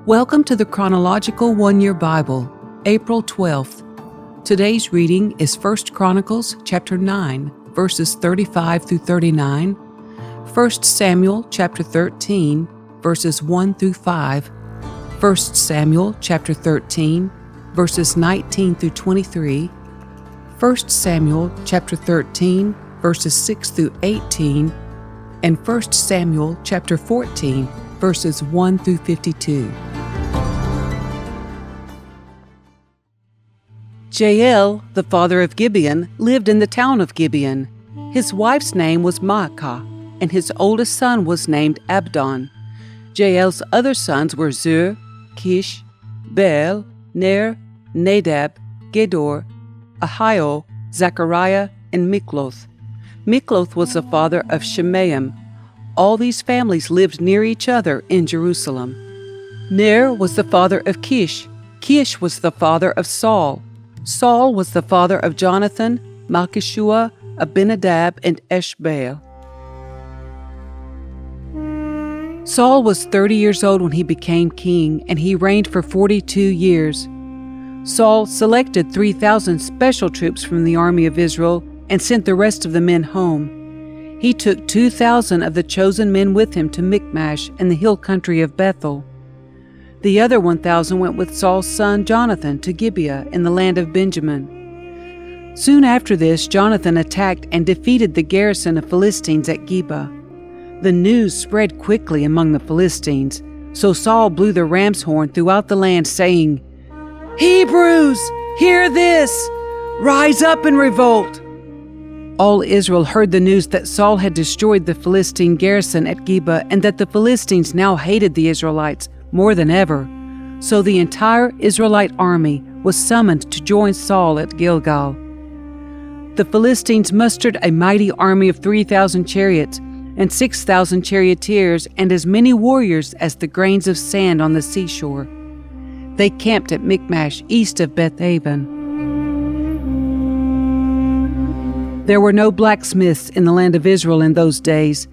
Welcome to the Chronological One-Year Bible, April 12th. Today's reading is 1 Chronicles chapter 9, verses 35 through 39, 1 Samuel chapter 13, verses 1 through 5, 1 Samuel chapter 13, verses 19 through 23, 1 Samuel chapter 13, verses 6 through 18, and 1 Samuel chapter 14, verses 1 through 52. Jael, the father of Gibeon, lived in the town of Gibeon. His wife's name was Maacah, and his oldest son was named Abdon. Jael's other sons were Zur, Kish, Beel, Ner, Nadab, Gedor, Ahio, Zechariah, and Mikloth. Mikloth was the father of Shemaim. All these families lived near each other in Jerusalem. Ner was the father of Kish. Kish was the father of Saul. Saul was the father of Jonathan, Malchishua, Abinadab, and Eshbaal. Saul was 30 years old when he became king, and he reigned for 42 years. Saul selected 3,000 special troops from the army of Israel and sent the rest of the men home. He took 2,000 of the chosen men with him to Michmash and the hill country of Bethel. The other 1,000 went with Saul's son Jonathan to Gibeah in the land of Benjamin. Soon after this, Jonathan attacked and defeated the garrison of Philistines at Geba. The news spread quickly among the Philistines, so Saul blew the ram's horn throughout the land, saying, "Hebrews, hear this! Rise up and revolt!" All Israel heard the news that Saul had destroyed the Philistine garrison at Geba and that the Philistines now hated the Israelites more than ever. So the entire Israelite army was summoned to join Saul at Gilgal. The Philistines mustered a mighty army of 3,000 chariots and 6,000 charioteers and as many warriors as the grains of sand on the seashore. They camped at Michmash east of Bethaven. There were no blacksmiths in the land of Israel in those days.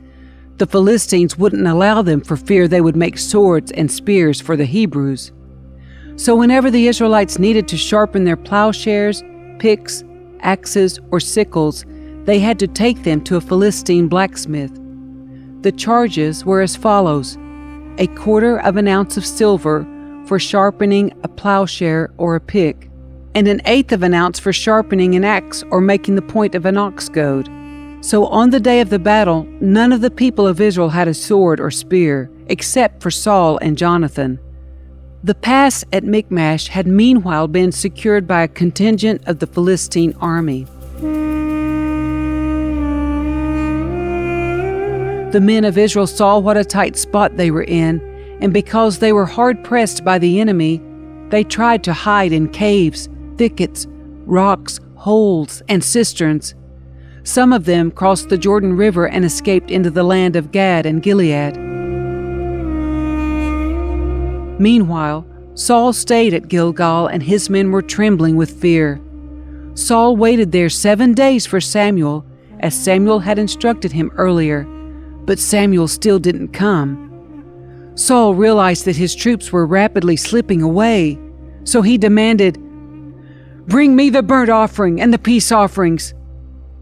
The Philistines wouldn't allow them for fear they would make swords and spears for the Hebrews. So whenever the Israelites needed to sharpen their plowshares, picks, axes, or sickles, they had to take them to a Philistine blacksmith. The charges were as follows: 1/4 of an ounce of silver for sharpening a plowshare or a pick, and 1/8 of an ounce for sharpening an axe or making the point of an ox goad. So on the day of the battle, none of the people of Israel had a sword or spear, except for Saul and Jonathan. The pass at Michmash had meanwhile been secured by a contingent of the Philistine army. The men of Israel saw what a tight spot they were in, and because they were hard-pressed by the enemy, they tried to hide in caves, thickets, rocks, holes, and cisterns. Some of them crossed the Jordan River and escaped into the land of Gad and Gilead. Meanwhile, Saul stayed at Gilgal, and his men were trembling with fear. Saul waited there 7 days for Samuel, as Samuel had instructed him earlier, but Samuel still didn't come. Saul realized that his troops were rapidly slipping away, so he demanded, "Bring me the burnt offering and the peace offerings."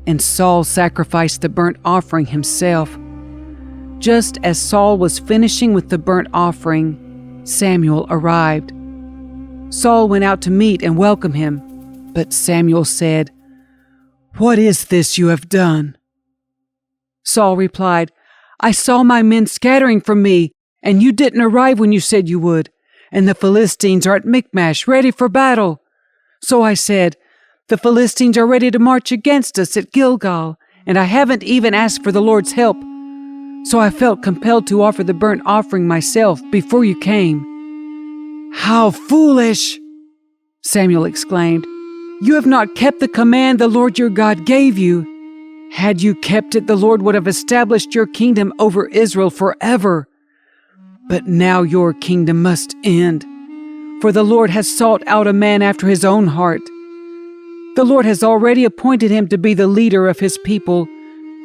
And Saul sacrificed the burnt offering himself. Just as Saul was finishing with the burnt offering, Samuel arrived. Saul went out to meet and welcome him, but Samuel said, "What is this you have done?" Saul replied, "I saw my men scattering from me, and you didn't arrive when you said you would, and the Philistines are at Michmash ready for battle. So I said, the Philistines are ready to march against us at Gilgal, and I haven't even asked for the Lord's help. So I felt compelled to offer the burnt offering myself before you came." "How foolish!" Samuel exclaimed. "You have not kept the command the Lord your God gave you. Had you kept it, the Lord would have established your kingdom over Israel forever. But now your kingdom must end, for the Lord has sought out a man after his own heart. The Lord has already appointed him to be the leader of his people,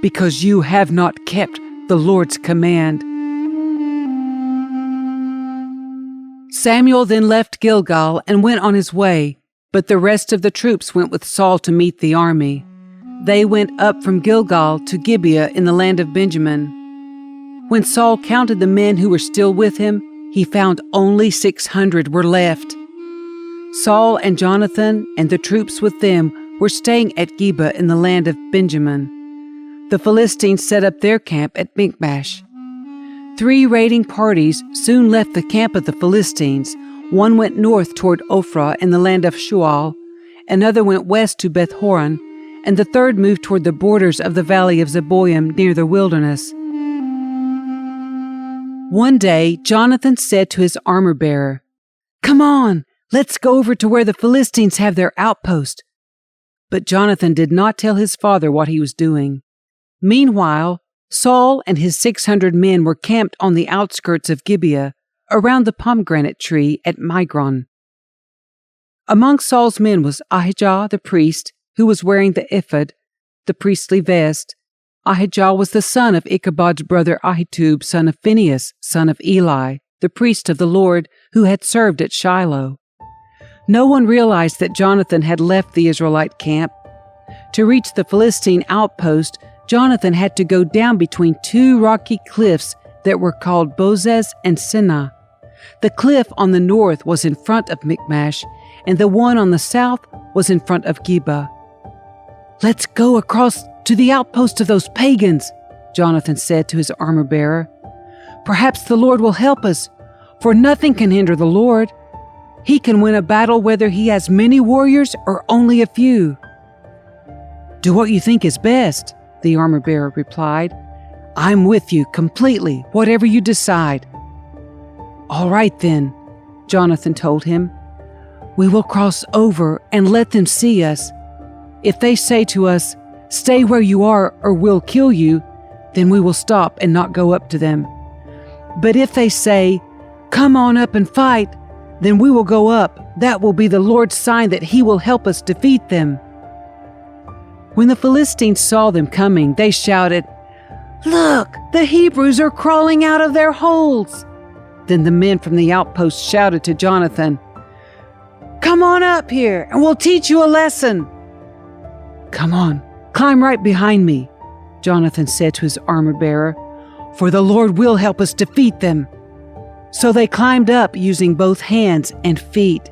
because you have not kept the Lord's command." Samuel then left Gilgal and went on his way, but the rest of the troops went with Saul to meet the army. They went up from Gilgal to Gibeah in the land of Benjamin. When Saul counted the men who were still with him, he found only 600 were left. Saul and Jonathan and the troops with them were staying at Gibeah in the land of Benjamin. The Philistines set up their camp at Michmash. 3 raiding parties soon left the camp of the Philistines. One went north toward Ophrah in the land of Shual, another went west to Beth-horon, and the third moved toward the borders of the valley of Zeboim near the wilderness. One day, Jonathan said to his armor-bearer, "Come on, let's go over to where the Philistines have their outpost." But Jonathan did not tell his father what he was doing. Meanwhile, Saul and his 600 men were camped on the outskirts of Gibeah, around the pomegranate tree at Migron. Among Saul's men was Ahijah the priest, who was wearing the ephod, the priestly vest. Ahijah was the son of Ichabod's brother Ahitub, son of Phinehas, son of Eli, the priest of the Lord, who had served at Shiloh. No one realized that Jonathan had left the Israelite camp. To reach the Philistine outpost, Jonathan had to go down between 2 rocky cliffs that were called Bozez and Senah. The cliff on the north was in front of Michmash, and the one on the south was in front of Gibeah. "Let's go across to the outpost of those pagans," Jonathan said to his armor-bearer. "Perhaps the Lord will help us, for nothing can hinder the Lord. He can win a battle whether he has many warriors or only a few." "Do what you think is best," the armor-bearer replied. "I'm with you completely, whatever you decide." "All right then," Jonathan told him. "We will cross over and let them see us. If they say to us, 'Stay where you are or we'll kill you,' then we will stop and not go up to them. But if they say, 'Come on up and fight,' then we will go up. That will be the Lord's sign that he will help us defeat them." When the Philistines saw them coming, they shouted, "Look, the Hebrews are crawling out of their holes." Then the men from the outpost shouted to Jonathan, "Come on up here and we'll teach you a lesson." "Come on, climb right behind me," Jonathan said to his armor-bearer, "for the Lord will help us defeat them." So they climbed up using both hands and feet,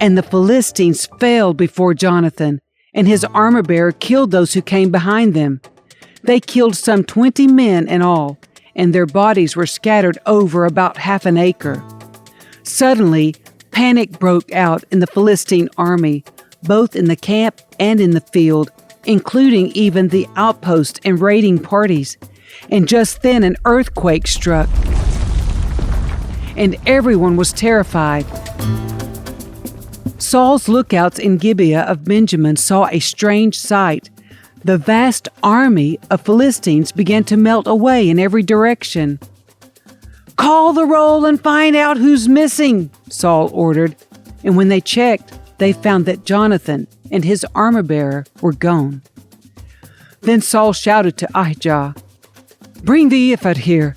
and the Philistines fell before Jonathan, and his armor-bearer killed those who came behind them. They killed some 20 men in all, and their bodies were scattered over about half an acre. Suddenly, panic broke out in the Philistine army, both in the camp and in the field, including even the outpost and raiding parties. And just then an earthquake struck, and everyone was terrified. Saul's lookouts in Gibeah of Benjamin saw a strange sight. The vast army of Philistines began to melt away in every direction. "Call the roll and find out who's missing," Saul ordered. And when they checked, they found that Jonathan and his armor-bearer were gone. Then Saul shouted to Ahijah, "Bring the ephod here,"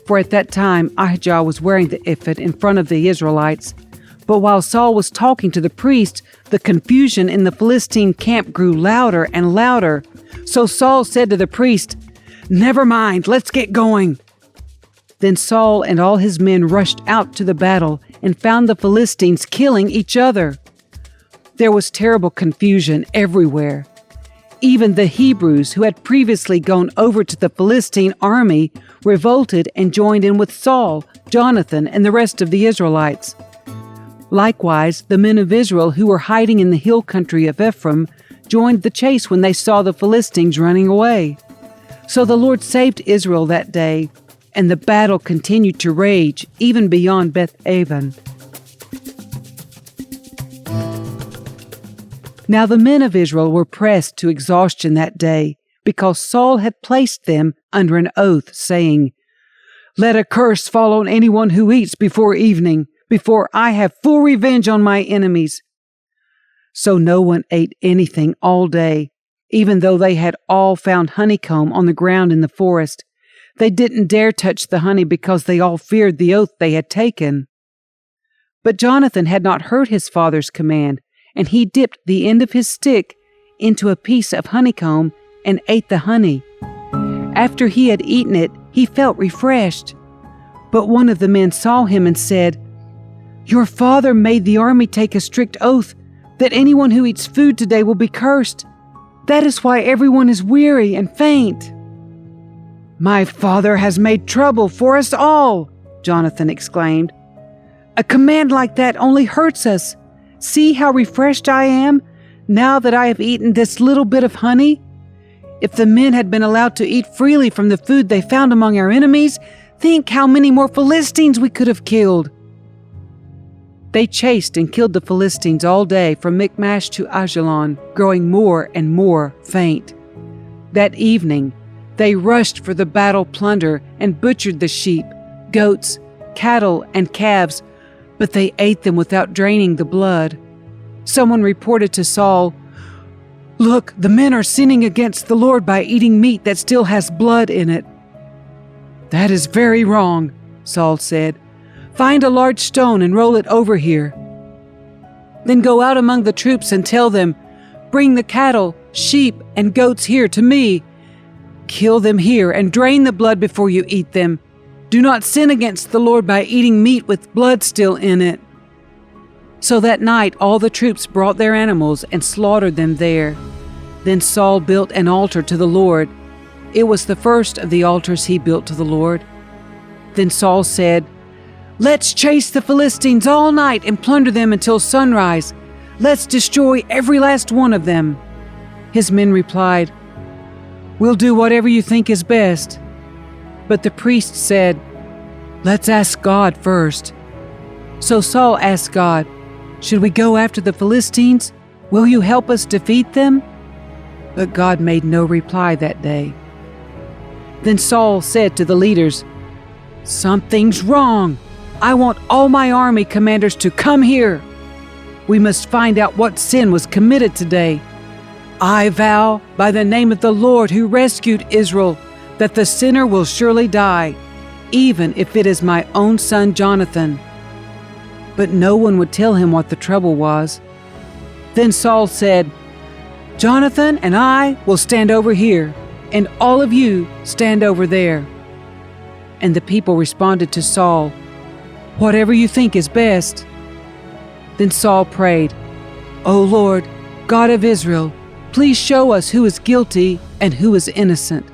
for at that time Ahijah was wearing the ephod in front of the Israelites. But while Saul was talking to the priest, the confusion in the Philistine camp grew louder and louder. So Saul said to the priest, "Never mind, let's get going." Then Saul and all his men rushed out to the battle and found the Philistines killing each other. There was terrible confusion everywhere. Even the Hebrews, who had previously gone over to the Philistine army, revolted and joined in with Saul, Jonathan, and the rest of the Israelites. Likewise, the men of Israel who were hiding in the hill country of Ephraim joined the chase when they saw the Philistines running away. So the Lord saved Israel that day, and the battle continued to rage even beyond Beth-aven. Now the men of Israel were pressed to exhaustion that day, because Saul had placed them under an oath, saying, "Let a curse fall on anyone who eats before evening, before I have full revenge on my enemies." So no one ate anything all day, even though they had all found honeycomb on the ground in the forest. They didn't dare touch the honey because they all feared the oath they had taken. But Jonathan had not heard his father's command, and he dipped the end of his stick into a piece of honeycomb and ate the honey. After he had eaten it, he felt refreshed. But one of the men saw him and said, "Your father made the army take a strict oath that anyone who eats food today will be cursed. That is why everyone is weary and faint." "My father has made trouble for us all," Jonathan exclaimed. "A command like that only hurts us. See how refreshed I am now that I have eaten this little bit of honey. If the men had been allowed to eat freely from the food they found among our enemies, think how many more Philistines we could have killed." They chased and killed the Philistines all day from Michmash to Ajalon, growing more and more faint. That evening, they rushed for the battle plunder and butchered the sheep, goats, cattle, and calves, but they ate them without draining the blood. Someone reported to Saul, "Look, the men are sinning against the Lord by eating meat that still has blood in it." "That is very wrong," Saul said. "Find a large stone and roll it over here. Then go out among the troops and tell them, 'Bring the cattle, sheep, and goats here to me. Kill them here and drain the blood before you eat them. Do not sin against the Lord by eating meat with blood still in it.'" So that night all the troops brought their animals and slaughtered them there. Then Saul built an altar to the Lord. It was the first of the altars he built to the Lord. Then Saul said, "Let's chase the Philistines all night and plunder them until sunrise. Let's destroy every last one of them." His men replied, "We'll do whatever you think is best." But the priest said, "Let's ask God first." So Saul asked God, "Should we go after the Philistines? Will you help us defeat them?" But God made no reply that day. Then Saul said to the leaders, "Something's wrong. I want all my army commanders to come here. We must find out what sin was committed today. I vow by the name of the Lord who rescued Israel that the sinner will surely die, even if it is my own son Jonathan." But no one would tell him what the trouble was. Then Saul said, "Jonathan and I will stand over here, and all of you stand over there." And the people responded to Saul, "Whatever you think is best." Then Saul prayed, "O Lord, God of Israel, please show us who is guilty and who is innocent."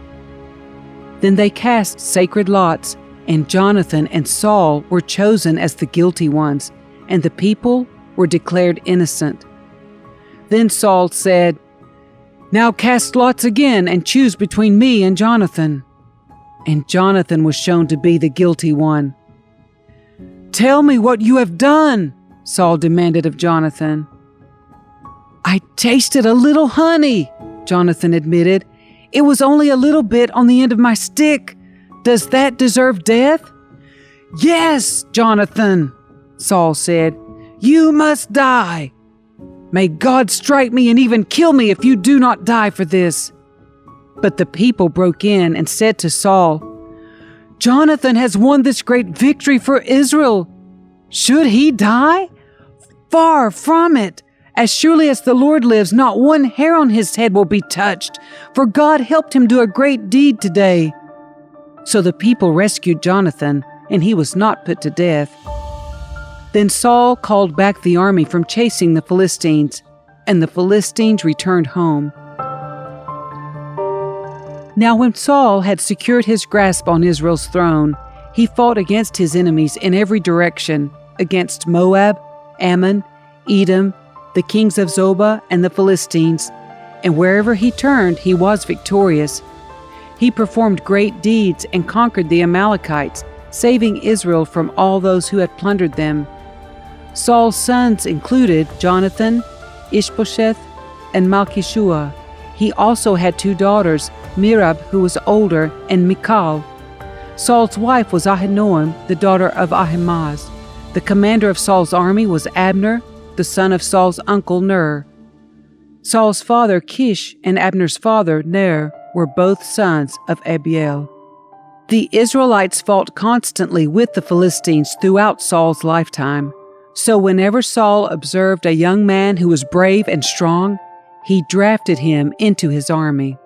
Then they cast sacred lots, and Jonathan and Saul were chosen as the guilty ones, and the people were declared innocent. Then Saul said, "Now cast lots again and choose between me and Jonathan." And Jonathan was shown to be the guilty one. "Tell me what you have done," Saul demanded of Jonathan. "I tasted a little honey," Jonathan admitted. "It was only a little bit on the end of my stick. Does that deserve death?" "Yes, Jonathan," Saul said. "You must die. May God strike me and even kill me if you do not die for this." But the people broke in and said to Saul, "Jonathan has won this great victory for Israel. Should he die? Far from it. As surely as the Lord lives, not one hair on his head will be touched, for God helped him do a great deed today." So the people rescued Jonathan, and he was not put to death. Then Saul called back the army from chasing the Philistines, and the Philistines returned home. Now when Saul had secured his grasp on Israel's throne, he fought against his enemies in every direction, against Moab, Ammon, Edom, the kings of Zobah, and the Philistines, and wherever he turned he was victorious. He performed great deeds and conquered the Amalekites, saving Israel from all those who had plundered them. Saul's sons included Jonathan, Ishbosheth, and Malchishua. He also had 2 daughters, Merab, who was older, and Michal. Saul's wife was Ahinoam, the daughter of Ahimaaz. The commander of Saul's army was Abner, the son of Saul's uncle Ner. Saul's father Kish and Abner's father Ner were both sons of Abiel. The Israelites fought constantly with the Philistines throughout Saul's lifetime. So whenever Saul observed a young man who was brave and strong, he drafted him into his army.